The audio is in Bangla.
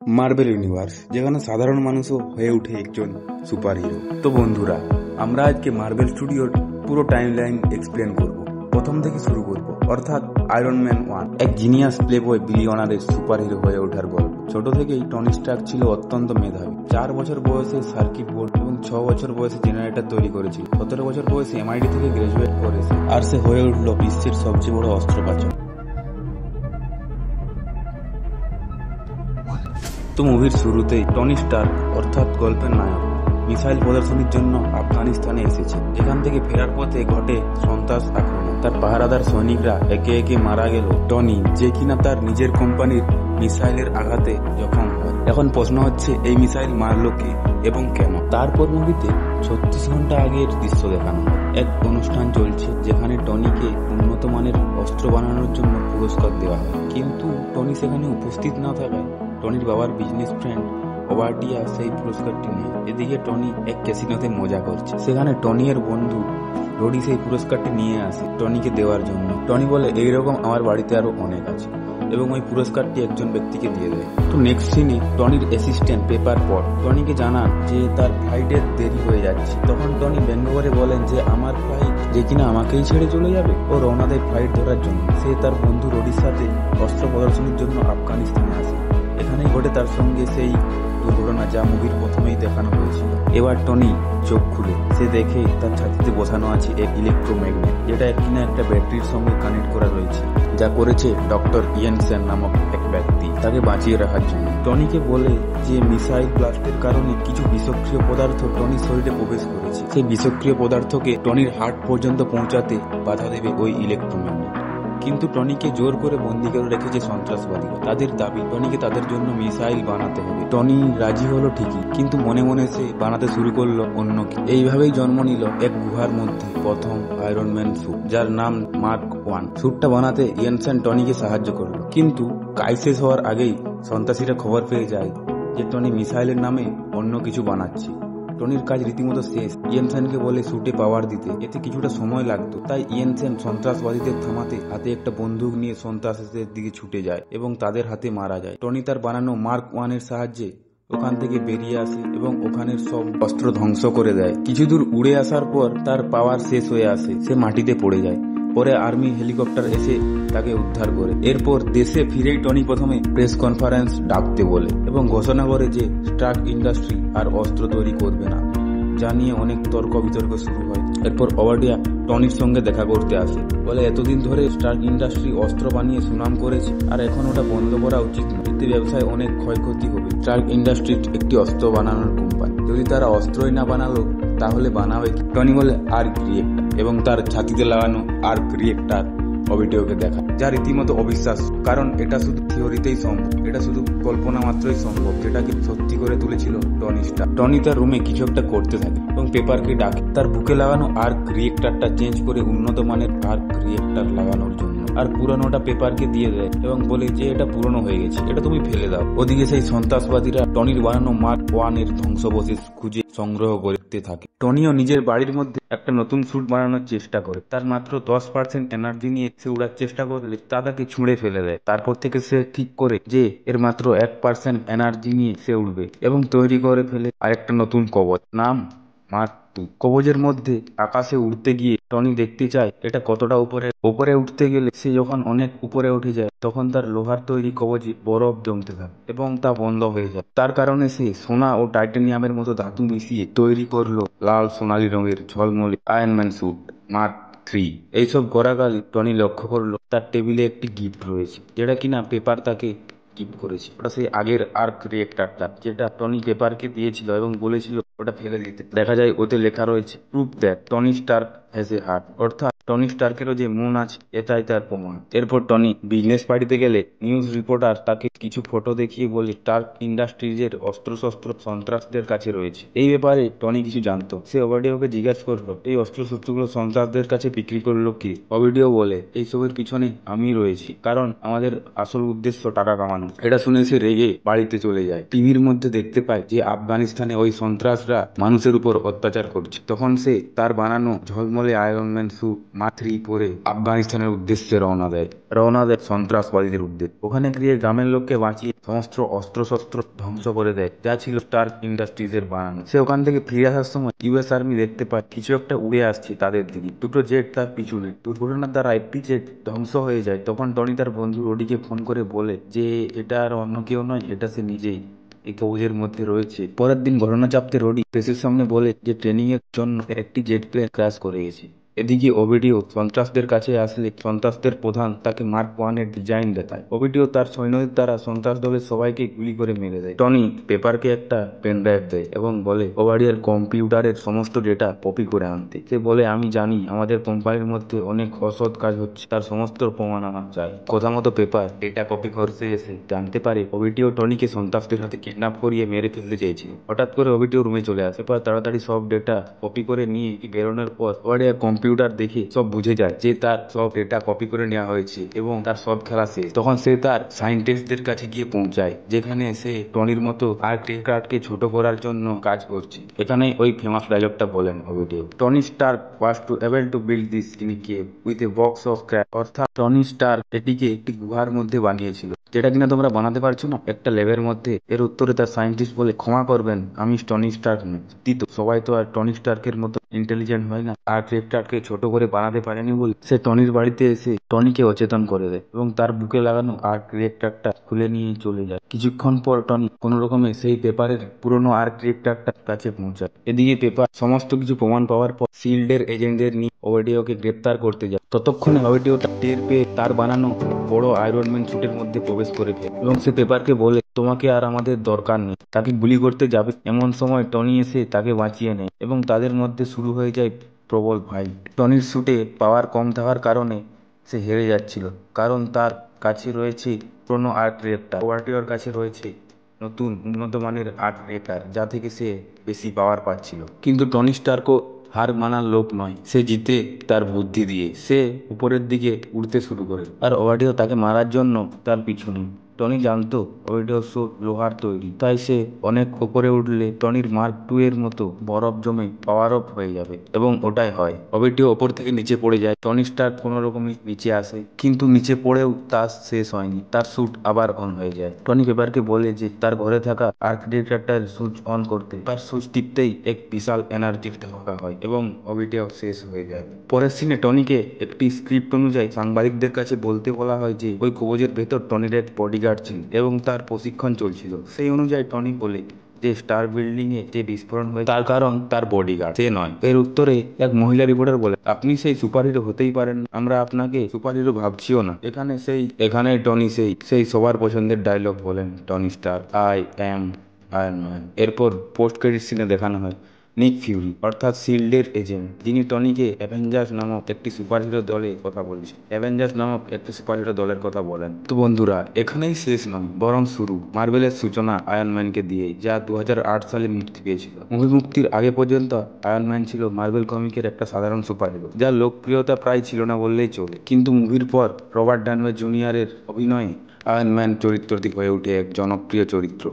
মার্বেল ইউনিভার্স, যেখানে সাধারণ মানুষও হয়ে ওঠে একজন সুপার হিরো। তো বন্ধুরা, আমরা আজকে মার্বেল স্টুডিওর পুরো টাইমলাইন এক্সপ্লেন করব। প্রথম থেকে শুরু করব, অর্থাৎ আয়রন ম্যান 1, এক জিনিয়াস প্লেবয় বিলিয়নারের সুপার হিরো হয়ে ওঠার গল্প। ছোট থেকেই টনি স্টার্ক ছিল অত্যন্ত মেধাবী। 4 বছর বয়সে সার্কিট বোর্ড এবং 6 বছর বয়সে জেনারেটর তৈরি করেছিল। 17 বছর বয়সে MIT থেকে গ্রাজুয়েট করেছে, আর সে হয়ে উঠল বিশ্বের সবচেয়ে বড় অস্ত্রপাচার। তো মুভির শুরুতেই টনি স্টার্ক, অর্থাৎ গল্পের নায়ক, মিসাইল প্রদর্শনীর জন্য আফগানিস্তানে এসেছে। এখান থেকে ফেরার পথে ঘটে সন্ত্রাস আক্রমণ। তার পাহারাদার সৈনিকরা একে একে মারা গেল। টনি, যে কিনা তার নিজের কোম্পানির মিসাইলের আঘাতে জখম হয়। এখন প্রশ্ন হচ্ছে, এই মিসাইল মারল কে এবং কেন? তারপর মুভিতে 36 ঘন্টা আগের দৃশ্য দেখানো হয়। এক অনুষ্ঠান চলছে যেখানে টনিকে উন্নত মানের অস্ত্র বানানোর জন্য পুরস্কার দেওয়া হয়, কিন্তু টনি সেখানে উপস্থিত না থাকায় টনির বাবার বিজনেস ফ্রেন্ড ওবার্টিয়া সেই পুরস্কারটি নেয়। এদিকে টনি এক ক্যাসিনোতে মজা করছে। সেখানে টনি এর বন্ধু রোডি সেই পুরস্কারটি নিয়ে আসে টনিকে দেওয়ার জন্য। টনি বলে, এইরকম আমার বাড়িতে আরো অনেক আছে, এবং ওই পুরস্কারটি একজন ব্যক্তিকে দিয়ে দেয়। তো নেক্সট সিনে টনির অ্যাসিস্ট্যান্ট পেপার পট টনিকে জানান যে তার ফ্লাইটের দেরি হয়ে যাচ্ছে। তখন টনি ব্যঙ্গ করে বলেন যে আমার ফ্লাইট যে কিনা আমাকেই ছেড়ে চলে যাবে। ও রওনা দেয় ফ্লাইট ধরার জন্য। সে তার বন্ধু রোডির সাথে অস্ত্র প্রদর্শনীর জন্য আফগানিস্তানে আসে। এখানেই ঘটে তার সঙ্গে সেই দুর্ঘটনা যা মুভির প্রথমেই দেখানো হয়েছিল। এবার টনি চোখ খুলে সে দেখে তার ছাতিতে বসানো আছে এক ইলেকট্রোম্যাগনেট, যেটা কিনা একটা ব্যাটারির সঙ্গে কানেক্ট করা রয়েছে, যা করেছে ডক্টর ইয়েনসেন নামক এক ব্যক্তি তাকে বাঁচিয়ে রাখার জন্য। টনিকে বলে যে মিসাইল ব্লাস্টের কারণে কিছু বিষক্রিয় পদার্থ টনির শরীরে প্রবেশ করেছে। সেই বিষক্রিয় পদার্থকে টনির হার্ট পর্যন্ত পৌঁছাতে বাধা দেবে ওই ইলেকট্রোম্যাগনেট। কিন্তু টনিকে জোর করে বন্দি করে রেখেছে সন্ত্রাসবাদীরা। তাদের দাবি টনিকে তাদের জন্য মিসাইল বানাতে হবে। টনি রাজি হলো ঠিকই, কিন্তু মনে মনে সে বানাতে শুরু করলো অন্য কি। এইভাবেই জন্ম নিল এক গুহার মধ্যে প্রথম আয়রন ম্যান স্যুট, যার নাম মার্ক 1। স্যুটটা বানাতে ইয়েনসেন টনিকে সাহায্য করলো, কিন্তু কাজ শেষ হওয়ার আগেই সন্ত্রাসীরা খবর পেয়ে যায় যে টনি মিসাইলের নামে অন্য কিছু বানাচ্ছে। টনির কাজ রীতিমতো শেষ। ইয়েনসেনকে বলে স্যুটে পাওয়ার দিতে, এতে কিছুটা সময় লাগতো। তাই ইয়েনসেন সন্ত্রাসবাদীদের থামাতে হাতে একটা বন্দুক নিয়ে সন্ত্রাসীদের দিকে ছুটে যায় এবং তাদের হাতে মারা যায়। টনি তার বানানো মার্ক 1 এর সাহায্যে ওখান থেকে বেরিয়ে আসে এবং ওখানের সব অস্ত্র ধ্বংস করে দেয়। কিছু দূর উড়ে আসার পর তার পাওয়ার শেষ হয়ে আসে, সে মাটিতে পড়ে যায়। পরে আর্মি হেলিকপ্টার এসে তাকে উদ্ধার করে। এরপর দেশে ফিরেই টনি প্রথমে প্রেস কনফারেন্স ডাকতে বলে এবং ঘোষণা করে যে স্টার্ক ইন্ডাস্ট্রি আর অস্ত্র তৈরি করবে না, যা নিয়ে অনেক তর্ক বিতর্ক শুরু হয়। এরপর ওবার্টিয়া টনির সঙ্গে দেখা করতে আসে, বলে এতদিন ধরে স্টার্ক ইন্ডাস্ট্রি অস্ত্র বানিয়ে সুনাম করেছে, আর এখন ওটা বন্ধ করা উচিত নয়। এতে ব্যবসায় অনেক ক্ষয়ক্ষতি হবে। স্টার্ক ইন্ডাস্ট্রি একটি অস্ত্র বানানোর কোম্পানি, যদি তারা অস্ত্রই না বানালো তাহলে বানাবে কি? টনি বলে আর্ক রিয়েক্টর, এবং তার ছাতিতে লাগানো আর্ক রিয়েক্টর ওবার্টিয়াকে দেখা, যা রীতিমতো অবিশ্বাস, কারণ এটা শুধু থিওরিতেই সম্ভব, এটা শুধু কল্পনা মাত্রই সম্ভব, যেটাকে সত্যি করে তুলেছিল টনি স্টার্ক। টনি তার রুমে কিছু একটা করতে থাকে এবং পেপারকে ডাকে তার বুকে লাগানো আর্ক রিয়েক্টরটা চেঞ্জ করে উন্নত মানের আর্ক রিয়েক্টর লাগানোর জন্য, আর পুরনোটা পেপারকে দিয়ে দেয় এবং বলে যে এটা পুরনো হয়ে গেছে, এটা তুমি ফেলে দাও। ওদিকে সেই সন্ত্রাসবাদীরা টনির বানানো মার্ক 1 এর ধ্বংসাবশেষ খুঁজে সংগ্রহ করতে থাকে। টনিও নিজের বাড়ির মধ্যে একটা নতুন স্যুট বানানোর চেষ্টা করে। তার মাত্র 10% এনার্জি নিয়ে সে উড়ার চেষ্টা করলে তা তাকে ছুঁড়ে ফেলে দেয়। তারপর থেকে সে ঠিক করে যে এর মাত্র 1% এনার্জি নিয়ে সে উড়বে, এবং তৈরি করে ফেলে আরেকটা নতুন কবচ, নাম মার্ক 2। কবচের মধ্যে আকাশে উঠতে গিয়ে টনি দেখতে চায় এটা কতটা উপরে উঠতে গেলে সে যখন অনেক উপরে উঠে যায় তখন তার লোহার তৈরি কবচে বরফ জমতে থাকে এবং তা বন্ধ হয়ে যায়। তার কারণে সে সোনা ও টাইটানিয়ামের মতো ধাতু মিশিয়ে তৈরি করলো লাল সোনালী রঙের ঝলমলে আয়রন ম্যান স্যুট মার্ক 3। এইসব করাকালে টনি লক্ষ্য করলো তার টেবিলে একটি গিফট রয়েছে, যেটা কিনা পেপার তাকে গিফট করেছে। ওটা সেই আগের আর্ক রিয়েক্টরটা, যেটা টনি পেপারকে দিয়েছিল এবং বলেছিল ওটা ফেলে দিতে। দেখা যায় ওতে লেখা রয়েছে proof that Tony Stark has a heart, অর্থাৎ টনি স্টার্কেরও যে মন আছে এটাই তার প্রমাণ। এরপর টনি বিজনেস পার্টিতে গেলে নিউজ রিপোর্টার তাকে কিছু ফটো দেখিয়ে বলে স্টার্ক ইন্ডাস্ট্রিজের অস্ত্রশস্ত্র সন্ত্রাসদের কাছে রয়েছে। এই ব্যাপারে টনি কিছু জানতো। সে ওবার্টিয়াকে জিজ্ঞাসা করলো এই অস্ত্রশস্ত্রগুলো সন্ত্রাসদের কাছে বিক্রি করলো কে। ওবার্টিয়া বলে এইসবের পিছনে আমি রয়েছি, কারণ আমাদের আসল উদ্দেশ্য টাকা কামানো। এটা শুনে সে রেগে বাড়িতে চলে যায়। টিভির মধ্যে দেখতে পায় যে আফগানিস্তানে ওই সন্ত্রাসরা মানুষের উপর অত্যাচার করছে। তখন সে তার বানানো ঝলমলে আয়রন ম্যান স্যুট মার্ক 3 পরে আফগানিস্তানের উদ্দেশ্যে রওনা দেয় সন্ত্রাসবাদীদের উদ্দেশ্যে। ওখানে গিয়ে গ্রামের লোককে বাঁচিয়ে সমস্ত অস্ত্রশস্ত্র ধ্বংস করে দেয়, যা ছিল স্টার্ক ইন্ডাস্ট্রিজ এর বানানো। সে ওখান থেকে ফিরে আসার সময় ইউএস আর্মি দেখতে পায় কিছু একটা উড়ে আসছে তাদের দিকে। দুটো জেট তার পিছনে। দুর্ঘটনার দ্বারা একটি জেট ধ্বংস হয়ে যায়। তখন টনি তার বন্ধু রোডিকে ফোন করে বলে যে এটা আর অন্য কেউ নয়, এটা সে নিজেই এই কবজের মধ্যে রয়েছে। পরের দিন ঘটনা চাপতে রোডি প্রেসের সামনে বলে যে ট্রেনিং এর জন্য একটি জেট প্লেন ক্র্যাশ করে গেছে। এদিকে ওবিডিও সন্ত্রাসদের কাছে আসলে সন্ত্রাসদের প্রধান তাকে মার্ক 1 এর ডিজাইন দেখায়। ওবিডিও তার সৈন্যদের দ্বারা সন্ত্রাস দলের সবাইকে গুলি করে মেরে দেয়। টনি পেপারকে একটা পেন ড্রাইভ দেয় এবং বলে ওবাডিয়ার কম্পিউটারের সমস্ত ডেটা কপি করে আনতে। সে বলে আমি জানি আমাদের কোম্পানির মধ্যে অনেক অসৎ কাজ হচ্ছে, তার সমস্ত প্রমাণ আমার চাই। কথা মতো পেপার ডেটা কপি করতে এসে জানতে পারে ওবিডিও টনিকে সন্ত্রাসদের সাথে কিডন্যাপ করিয়ে মেরে ফেলতে চেয়েছিল। হঠাৎ করে ওবিডিও রুমে চলে আসে। পেপার তাড়াতাড়ি সব ডেটা কপি করে নিয়ে বেরোনোর পর ওবাডিয়ার কম্পিউটার দেখে সব বুঝে যায় যে তার সব ডেটা কপি করে নেওয়া হয়েছে এবং তার সব খেলা শেষ। তখন সে তার সায়েন্টিস্টদের কাছে গিয়ে পৌঁছায়, যেখানে সে টনির মতো আর্ককে ছোট করার জন্য কাজ করছে। এখানে ওই ফেমাস ডায়লগটা বলেন Obadiah, Tony Stark was to able to build this in a cave with a box of crack. অর্থাৎ টনি স্টার্ক এটিকে একটি গুহার মধ্যে বানিয়েছিল, যেটা কিনা তোমরা বানাতে পারছো না একটা ল্যাবের মধ্যে। এর উত্তরে তার সায়েন্টিস্ট বলে ক্ষমা করবেন, আমি টনি স্টার্ক নই। তো সবাই তো আর টনি স্টার্কের মতো ইন্টেলিজেন্ট হয় না। আর ক্রেপ্টারকে ছোট করে বানাতে পারেনি বলে সে টনির বাড়িতে এসে টনিকে অচেতন করে দেয় এবং তার বুকে লাগানো আর্ক রিয়েক্টারটা খুলে নিয়ে চলে যায়। কিছুক্ষণ পর টনি কোনো রকমে সেই পেপারের পুরনো আর্ক রিয়েক্টারটার কাছে পৌঁছায়। এদিকে পেপার সমস্ত কিছু প্রমাণ পাওয়ার পর শিল্ডের এজেন্টদের নিয়ে ওবিডিওকে গ্রেপ্তার করতে যায়। ততক্ষণে ওবিডিওটা টের পেয়ে তার বানানো বড় আয়রন ম্যান স্যুটের মধ্যে প্রবেশ করে ফেলে এবং সে পেপারকে বলে তোমাকে আর আমাদের দরকার নেই। তাকে গুলি করতে যাবে এমন সময় টনি এসে তাকে বাঁচিয়ে নেয় এবং তাদের মধ্যে শুরু হয়ে যায় প্রবল ফাইট। টনির স্যুটে পাওয়ার কম থাকার কারণে সে হেরে যাচ্ছিল, কারণ তার কাছে রয়েছে পুরনো আর্ক রিয়েক্টার। ওবাডিওর কাছে রয়েছে নতুন উন্নত মানের আর্ক রিয়েক্টার, যা থেকে সে বেশি পাওয়ার পাচ্ছিল। কিন্তু টনি স্টার্কও হার মানার লোক নয়। সে জিতে তার বুদ্ধি দিয়ে। সে উপরের দিকে উড়তে শুরু করে আর ওবাডিও তাকে মারার জন্য তার পিছু নেয়। টনি জানতো ওবাডিওর স্যুট লোহার তৈরি, তাই সে অনেক উপরে উঠলে টনির মার্ক 2 এর মতো বরফ জমে পাওয়ার অফ হয়ে যাবে এবং ওটাই হয়। ওবাডিও ওপর থেকে নিচে পড়ে যায়। টনি স্টার্ক কোনো রকমই নিচে আসে, কিন্তু নিচে পড়েও তার শেষ হয়নি। তার স্যুট আবার অন হয়ে যায়। টনি পেপারকে বলে যে তার ঘরে থাকা আর্কিটেক্টারটার সুইচ অন করতে। তার সুইচ টিপতেই এক বিশাল এনার্জির ধাক্কা হয় এবং ওবিডিও শেষ হয়ে যায়। পরের সিনে টনিকে একটি স্ক্রিপ্ট অনুযায়ী সাংবাদিকদের কাছে বলতে বলা হয় যে ওই কবজের ভেতর টনির এক বডিগার্ড ছিল এবং তার প্রশিক্ষণ চলছিল। সেই অনুযায়ী টনি বলে যে স্টার বিল্ডিং এ যে বিস্ফোরণ হয়েছে তার কারণ তার বডিগার্ড, সে নয়। এর উত্তরে এক মহিলা রিপোর্টার বলে আপনি সেই সুপারহিরো হতেই পারেন, আমরা আপনাকে সুপারহিরো ভাবছিও না। এখানে টনি সেই সবার পছন্দের ডায়লগ বলেন Tony Stark, I am iron man. এরপর পোস্ট ক্রেডিট সিনে দেখানো হয় নিক ফিউরি অর্থাৎ শিল্ডের এজেন্ট, যিনি টনিকে অ্যাভেঞ্জার্স নামক একটি সুপারহিরো দলের কথা বলেন। তো বন্ধুরা, এখানেই শেষ নয়, বরং শুরু মার্ভেলের সূচনা আয়রন ম্যানকে দিয়ে, যা 2008 সালে মুক্তি পেয়েছিল। মুভি মুক্তির আগে পর্যন্ত আয়রন ম্যান ছিল মার্ভেল কমিকের একটা সাধারণ সুপারহিরো, যার লোকপ্রিয়তা প্রায় ছিল না বললেই চলে। কিন্তু মুভির পর রবার্ট ডাউনি জুনিয়রের অভিনয়ে আয়রন ম্যান চরিত্রটি হয়ে ওঠে এক জনপ্রিয় চরিত্র।